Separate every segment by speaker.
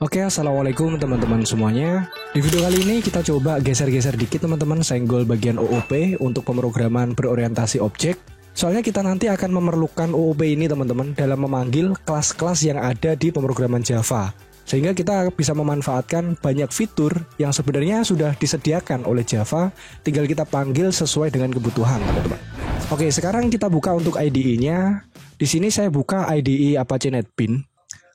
Speaker 1: Oke, assalamualaikum teman-teman semuanya. Di video kali ini kita coba geser-geser dikit teman-teman, senggol bagian OOP untuk pemrograman berorientasi objek. Soalnya kita nanti akan memerlukan OOP ini teman-teman dalam memanggil kelas-kelas yang ada di pemrograman Java. Sehingga kita bisa memanfaatkan banyak fitur yang sebenarnya sudah disediakan oleh Java, tinggal kita panggil sesuai dengan kebutuhan teman-teman. Oke, sekarang kita buka untuk IDE-nya. Di sini saya buka IDE Apache NetBeans.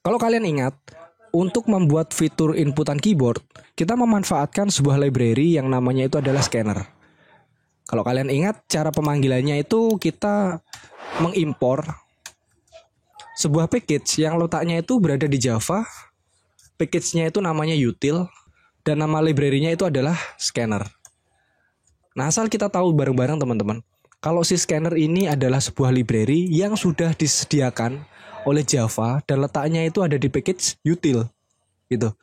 Speaker 1: Kalau kalian ingat, untuk membuat fitur inputan keyboard, kita memanfaatkan sebuah library yang namanya itu adalah scanner. Kalau kalian ingat, cara pemanggilannya itu kita mengimpor sebuah package yang letaknya itu berada di Java. Package-nya itu namanya util, dan nama library-nya itu adalah scanner. Nah, asal kita tahu bareng-bareng teman-teman, kalau si scanner ini adalah sebuah library yang sudah disediakan oleh Java dan letaknya itu ada di package util gitu.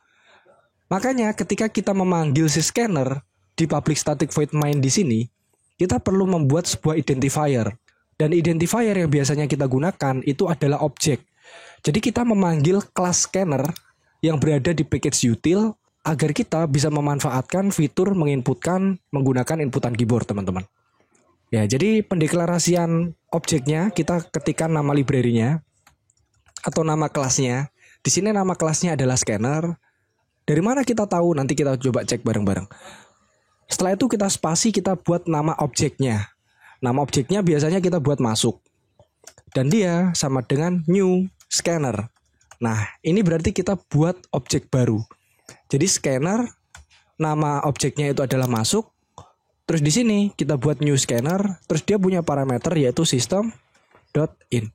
Speaker 1: Makanya ketika kita memanggil si scanner di public static void main di sini, kita perlu membuat sebuah identifier. Dan identifier yang biasanya kita gunakan itu adalah objek. Jadi kita memanggil kelas scanner yang berada di package util agar kita bisa memanfaatkan fitur menginputkan menggunakan inputan keyboard teman-teman. Ya, jadi pendeklarasian objeknya kita ketikkan nama library-nya atau nama kelasnya. Di sini nama kelasnya adalah scanner. Dari mana kita tahu? Nanti kita coba cek bareng-bareng. Setelah itu kita spasi, kita buat nama objeknya. Nama objeknya biasanya kita buat masuk. Dan dia sama dengan new scanner. Nah, ini berarti kita buat objek baru. Jadi scanner, nama objeknya itu adalah masuk. Terus di sini kita buat new scanner. Terus dia punya parameter yaitu system.in.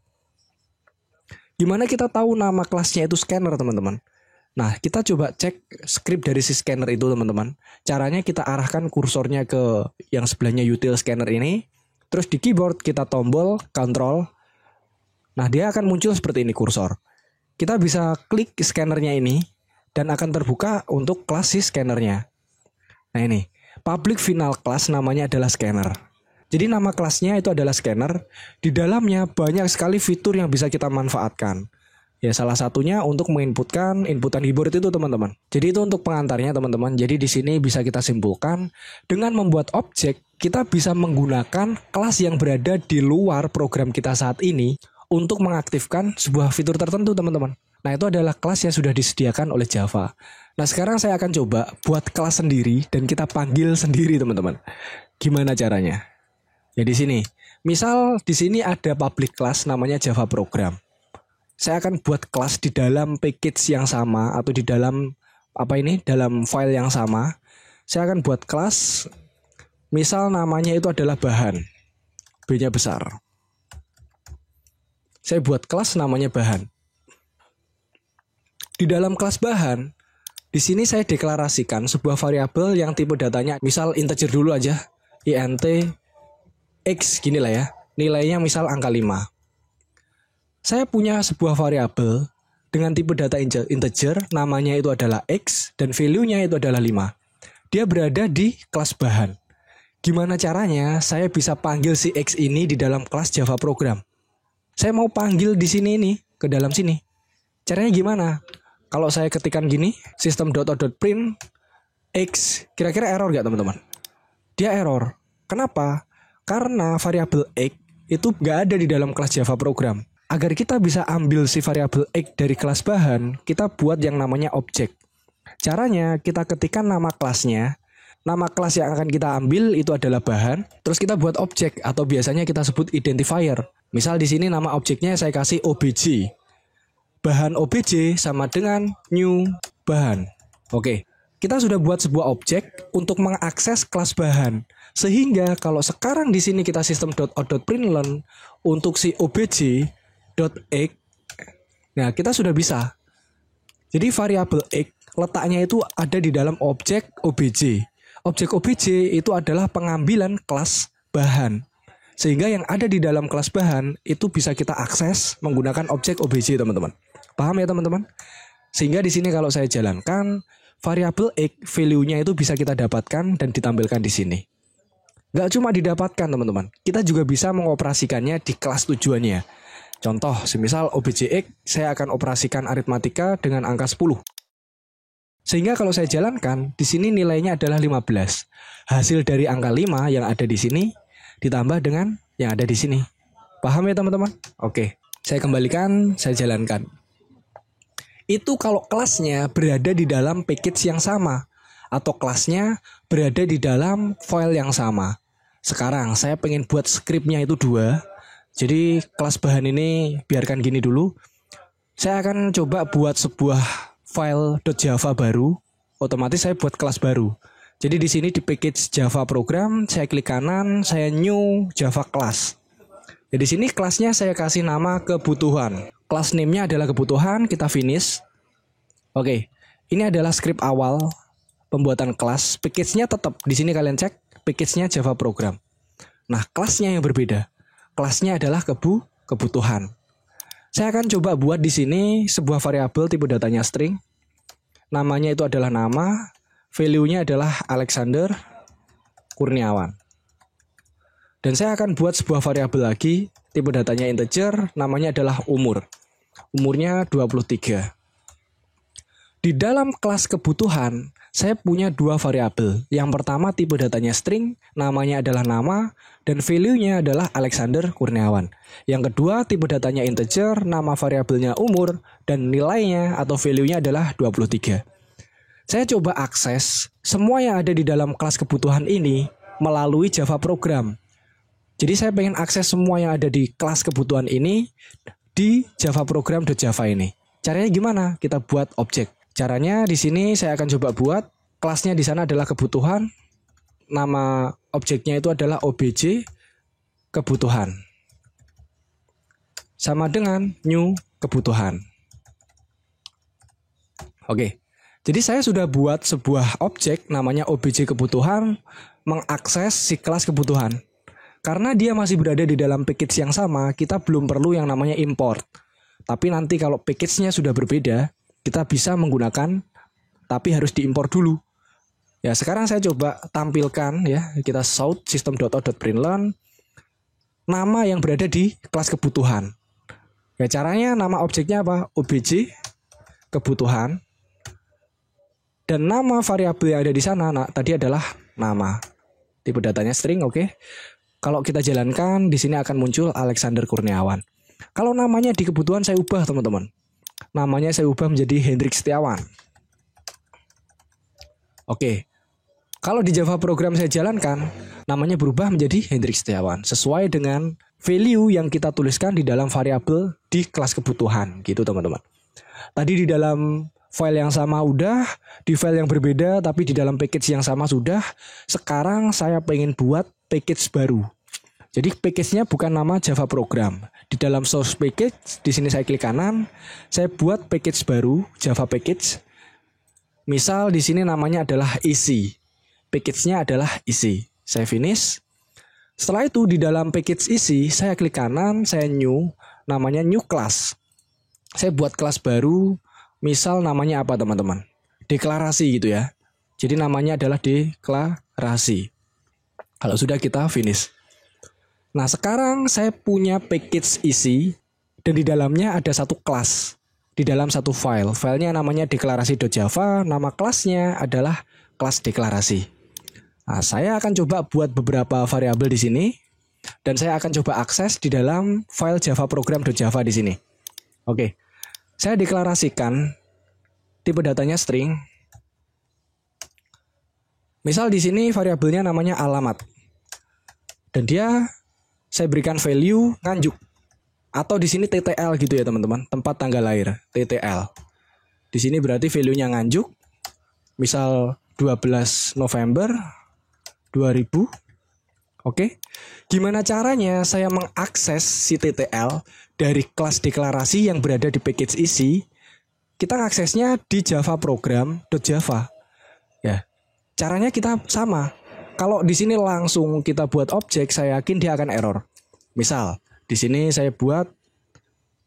Speaker 1: Gimana kita tahu nama kelasnya itu scanner teman-teman? Nah, kita coba cek script dari si scanner itu teman-teman. Caranya kita arahkan kursornya ke yang sebelahnya util scanner ini. Terus di keyboard kita tombol Ctrl. Nah, dia akan muncul seperti ini kursor. Kita bisa klik scannernya ini dan akan terbuka untuk kelas si scannernya. Nah ini, public final class namanya adalah scanner. Jadi nama kelasnya itu adalah scanner. Di dalamnya banyak sekali fitur yang bisa kita manfaatkan. Ya, salah satunya untuk menginputkan inputan keyboard itu teman-teman. Jadi itu untuk pengantarnya teman-teman. Jadi di sini bisa kita simpulkan dengan membuat objek, kita bisa menggunakan kelas yang berada di luar program kita saat ini untuk mengaktifkan sebuah fitur tertentu teman-teman. Nah, itu adalah kelas yang sudah disediakan oleh Java. Nah, sekarang saya akan coba buat kelas sendiri dan kita panggil sendiri teman-teman. Gimana caranya? Ya di sini. Misal di sini ada public class namanya Java Program. Saya akan buat kelas di dalam package yang sama atau di dalam dalam file yang sama. Saya akan buat kelas misal namanya itu adalah bahan. B-nya besar. Saya buat kelas namanya bahan. Di dalam kelas bahan, di sini saya deklarasikan sebuah variabel yang tipe datanya misal integer dulu aja, int x gini lah ya. Nilainya misal angka 5. Saya punya sebuah variabel dengan tipe data integer, namanya itu adalah x dan value-nya itu adalah 5. Dia berada di kelas bahan. Gimana caranya saya bisa panggil si x ini di dalam kelas Java Program? Saya mau panggil di sini ini, ke dalam sini. Caranya gimana? Kalau saya ketikkan gini, system.out.print x, kira-kira error nggak teman-teman? Dia error. Kenapa? Karena variabel x itu nggak ada di dalam kelas Java Program. Agar kita bisa ambil si variabel x dari kelas bahan, kita buat yang namanya objek. Caranya kita ketikkan nama kelasnya. Nama kelas yang akan kita ambil itu adalah bahan. Terus kita buat objek atau biasanya kita sebut identifier. Misal di sini nama objeknya saya kasih obj. Bahan obj sama dengan new bahan. Oke, kita sudah buat sebuah objek untuk mengakses kelas bahan. Sehingga kalau sekarang di sini kita system.out.println untuk si obj.x, nah kita sudah bisa. Jadi variabel x letaknya itu ada di dalam objek obj. Objek obj itu adalah pengambilan kelas bahan. Sehingga yang ada di dalam kelas bahan itu bisa kita akses menggunakan objek obj teman-teman. Paham ya teman-teman? Sehingga di sini kalau saya jalankan variabel x value-nya itu bisa kita dapatkan dan ditampilkan di sini. Nggak cuma didapatkan teman-teman, kita juga bisa mengoperasikannya di kelas tujuannya. Contoh, semisal objek X saya akan operasikan aritmatika dengan angka 10. Sehingga kalau saya jalankan, di sini nilainya adalah 15. Hasil dari angka 5 yang ada di sini ditambah dengan yang ada di sini. Paham ya teman-teman? Oke, saya kembalikan, saya jalankan. Itu kalau kelasnya berada di dalam package yang sama atau kelasnya berada di dalam file yang sama. Sekarang saya pengen buat scriptnya itu 2. Jadi kelas bahan ini biarkan gini dulu. Saya akan coba buat sebuah file .java baru. Otomatis saya buat kelas baru. Jadi di sini di package Java program, saya klik kanan, saya new Java class. Jadi di sini kelasnya saya kasih nama kebutuhan. Kelas name-nya adalah kebutuhan, kita finish. Oke, ini adalah script awal pembuatan kelas. Package-nya tetap di sini kalian cek, package-nya Java program. Nah, kelasnya yang berbeda. Kelasnya adalah kebutuhan. Saya akan coba buat di sini sebuah variabel tipe datanya string. Namanya itu adalah nama, value-nya adalah Alexander Kurniawan. Dan saya akan buat sebuah variabel lagi, tipe datanya integer, namanya adalah umur. Umurnya 23. Di dalam kelas kebutuhan, saya punya 2 variabel. Yang pertama tipe datanya string, namanya adalah nama, dan value-nya adalah Alexander Kurniawan. Yang kedua tipe datanya integer, nama variabelnya umur, dan nilainya atau value-nya adalah 23. Saya coba akses semua yang ada di dalam kelas kebutuhan ini melalui Java program. Jadi saya pengen akses semua yang ada di kelas kebutuhan ini di Java program.java ini. Caranya gimana? Kita buat objek. Caranya di sini saya akan coba buat kelasnya di sana adalah kebutuhan. Nama objeknya itu adalah obj kebutuhan. Sama dengan new kebutuhan. Oke. Jadi saya sudah buat sebuah objek namanya obj kebutuhan mengakses si kelas kebutuhan. Karena dia masih berada di dalam package yang sama, kita belum perlu yang namanya import. Tapi nanti kalau package-nya sudah berbeda, kita bisa menggunakan, tapi harus diimpor dulu. Ya, sekarang saya coba tampilkan ya, kita shout system.out.println nama yang berada di kelas kebutuhan. Ya, caranya nama objeknya apa? Obj kebutuhan. Dan nama variabel yang ada di sana tadi adalah nama. Tipe datanya string, oke. Kalau kita jalankan, di sini akan muncul Alexander Kurniawan. Kalau namanya di kebutuhan saya ubah, teman-teman. Namanya saya ubah menjadi Hendrik Setiawan. Oke. Kalau di Java program saya jalankan, namanya berubah menjadi Hendrik Setiawan. Sesuai dengan value yang kita tuliskan di dalam variabel di kelas kebutuhan. Gitu, teman-teman. Tadi di dalam file yang sama udah, di file yang berbeda tapi di dalam package yang sama sudah. Sekarang saya pengen buat package baru. Jadi package-nya bukan nama Java program. Di dalam source package, di sini saya klik kanan, saya buat package baru, Java package. Misal di sini namanya adalah easy. Package-nya adalah easy. Saya finish. Setelah itu di dalam package easy, saya klik kanan, saya new, namanya new class. Saya buat kelas baru. Misal namanya apa teman-teman? Deklarasi gitu ya. Jadi namanya adalah deklarasi. Kalau sudah kita finish. Nah sekarang saya punya package isi. Dan di dalamnya ada satu kelas. Di dalam satu file. Filenya namanya deklarasi.java. Nama kelasnya adalah kelas deklarasi. Nah saya akan coba buat beberapa variabel di sini. Dan saya akan coba akses di dalam file java program.java di sini. Oke. Saya deklarasikan tipe datanya string. Misal di sini variabelnya namanya alamat. Dan dia saya berikan value nganjuk. Atau di sini TTL gitu ya teman-teman, tempat tanggal lahir, TTL. Di sini berarti value-nya nganjuk. Misal 12 November 2000. Oke. Gimana caranya saya mengakses si TTL dari kelas deklarasi yang berada di package isi? Kita aksesnya di Java program.java. Ya. Caranya kita sama. Kalau di sini langsung kita buat objek, saya yakin dia akan error. Misal, di sini saya buat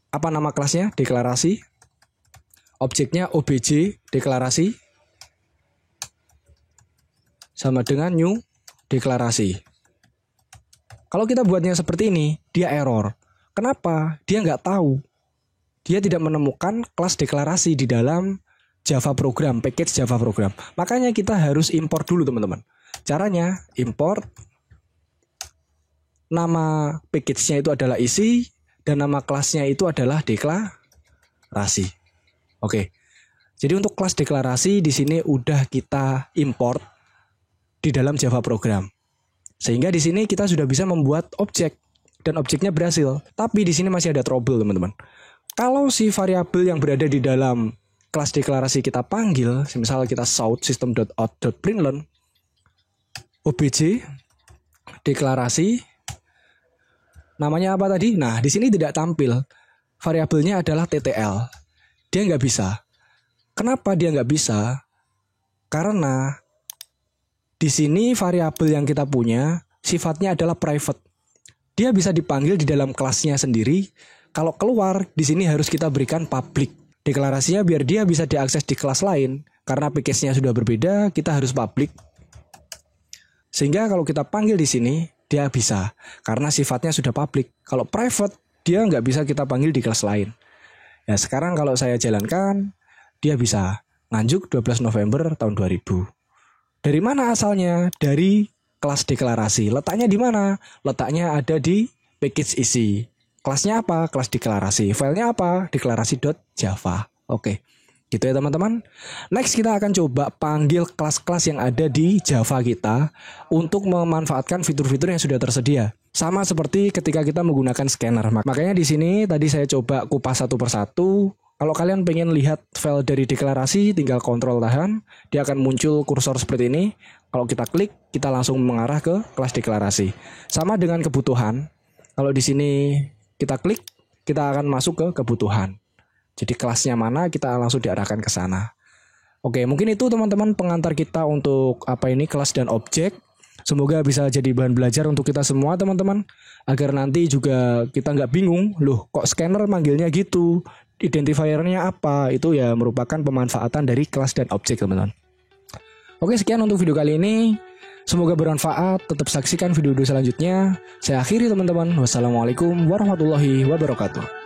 Speaker 1: apa nama kelasnya? Deklarasi. Objeknya obj deklarasi. Sama dengan new deklarasi. Kalau kita buatnya seperti ini, dia error. Kenapa? Dia nggak tahu. Dia tidak menemukan kelas deklarasi di dalam Java program, package Java program. Makanya kita harus import dulu teman-teman. Caranya import, nama package-nya itu adalah isi, dan nama kelasnya itu adalah deklarasi. Oke. Jadi untuk kelas deklarasi di sini udah kita import di dalam Java program. Sehingga di sini kita sudah bisa membuat objek dan objeknya berhasil. Tapi di sini masih ada trouble teman-teman. Kalau si variabel yang berada di dalam kelas deklarasi kita panggil, misalnya kita shout system.out.println obj deklarasi, namanya apa tadi? Nah, di sini tidak tampil. Variabelnya adalah TTL. Dia nggak bisa. Kenapa dia nggak bisa? Karena di sini variabel yang kita punya sifatnya adalah private. Dia bisa dipanggil di dalam kelasnya sendiri. Kalau keluar, di sini harus kita berikan public. Deklarasinya biar dia bisa diakses di kelas lain. Karena package-nya sudah berbeda, kita harus public. Sehingga kalau kita panggil di sini, dia bisa. Karena sifatnya sudah public. Kalau private, dia nggak bisa kita panggil di kelas lain. Ya sekarang kalau saya jalankan, dia bisa. Nganjuk 12 November tahun 2000. Dari mana asalnya? Dari kelas deklarasi. Letaknya di mana? Letaknya ada di package isi. Kelasnya apa? Kelas deklarasi. Filenya apa? Deklarasi.java. Oke. Gitu ya teman-teman. Next kita akan coba panggil kelas-kelas yang ada di Java kita untuk memanfaatkan fitur-fitur yang sudah tersedia. Sama seperti ketika kita menggunakan scanner. Makanya di sini tadi saya coba kupas satu persatu. Kalau kalian pengen lihat file dari deklarasi, tinggal kontrol tahan. Dia akan muncul kursor seperti ini. Kalau kita klik, kita langsung mengarah ke kelas deklarasi. Sama dengan kebutuhan. Kalau di sini kita klik, kita akan masuk ke kebutuhan. Jadi kelasnya mana, kita langsung diarahkan ke sana. Oke, mungkin itu teman-teman pengantar kita untuk kelas dan objek. Semoga bisa jadi bahan belajar untuk kita semua teman-teman. Agar nanti juga kita nggak bingung, loh kok scanner manggilnya gitu, identifiernya apa, itu ya merupakan pemanfaatan dari kelas dan objek teman-teman. Oke, sekian untuk video kali ini. Semoga bermanfaat, tetap saksikan video-video selanjutnya. Saya akhiri teman-teman. Wassalamualaikum warahmatullahi wabarakatuh.